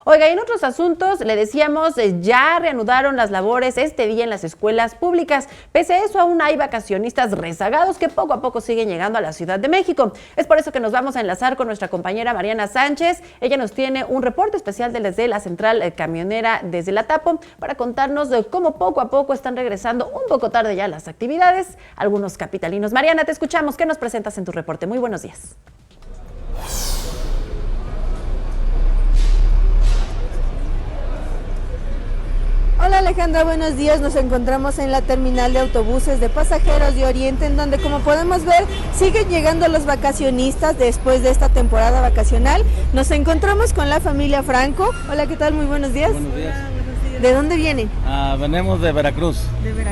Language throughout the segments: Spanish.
Oiga, y en otros asuntos, le decíamos, ya reanudaron las labores este día en las escuelas públicas. Pese a eso, aún hay vacacionistas rezagados que poco a poco siguen llegando a la Ciudad de México. Es por eso que nos vamos a enlazar con nuestra compañera Mariana Sánchez. Ella nos tiene un reporte especial desde la central camionera desde la Tapo para contarnos de cómo poco a poco están regresando un poco tarde ya las actividades algunos capitalinos. Mariana, te escuchamos. ¿Qué nos presentas en tu reporte? Muy buenos días. Hola Alejandra, buenos días. Nos encontramos en la terminal de autobuses de pasajeros de Oriente, en donde, como podemos ver, siguen llegando los vacacionistas después de esta temporada vacacional. Nos encontramos con la familia Franco. Hola, ¿qué tal? Muy buenos días. Buenos días. ¿De dónde vienen? Venimos de Veracruz,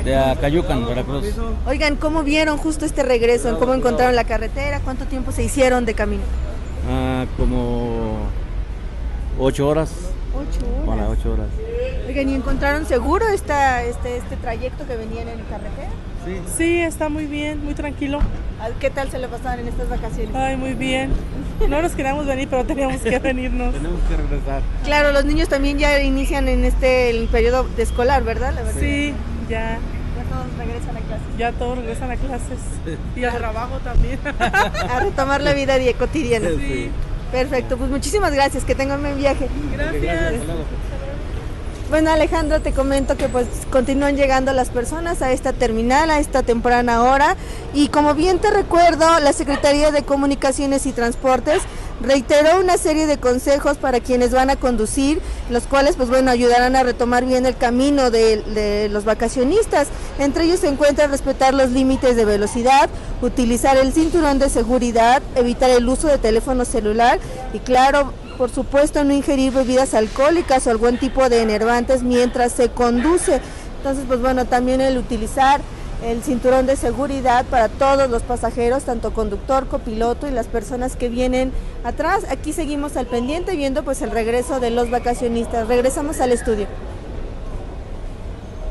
de Acayucan, Veracruz. Oigan, ¿cómo vieron justo este regreso? ¿Cómo encontraron la carretera? ¿Cuánto tiempo se hicieron de camino? Como 8 horas. 8 horas. Bueno, 8 horas. Oigan, ¿y encontraron seguro este trayecto que venían en carretera? Sí, está muy bien, muy tranquilo. ¿Qué tal se lo pasaban en estas vacaciones? Ay, muy bien. No nos queríamos venir, pero teníamos que venirnos. Tenemos que regresar. Claro, los niños también ya inician en el periodo de escolar, ¿verdad? Sí, ya. Ya todos regresan a clases. Ya todos regresan a clases. Y al trabajo también. A retomar la vida cotidiana. Sí. Perfecto, pues muchísimas gracias, que tengan buen viaje. Gracias. Bueno, Alejandro, te comento que pues continúan llegando las personas a esta terminal, a esta temprana hora, y como bien te recuerdo, la Secretaría de Comunicaciones y Transportes reiteró una serie de consejos para quienes van a conducir, los cuales pues bueno, ayudarán a retomar bien el camino de los vacacionistas. Entre ellos se encuentra respetar los límites de velocidad, utilizar el cinturón de seguridad, evitar el uso de teléfono celular y, claro, por supuesto, no ingerir bebidas alcohólicas o algún tipo de enervantes mientras se conduce. Entonces, pues bueno, también el utilizar el cinturón de seguridad para todos los pasajeros, tanto conductor, copiloto y las personas que vienen atrás. Aquí seguimos al pendiente viendo pues el regreso de los vacacionistas. Regresamos al estudio.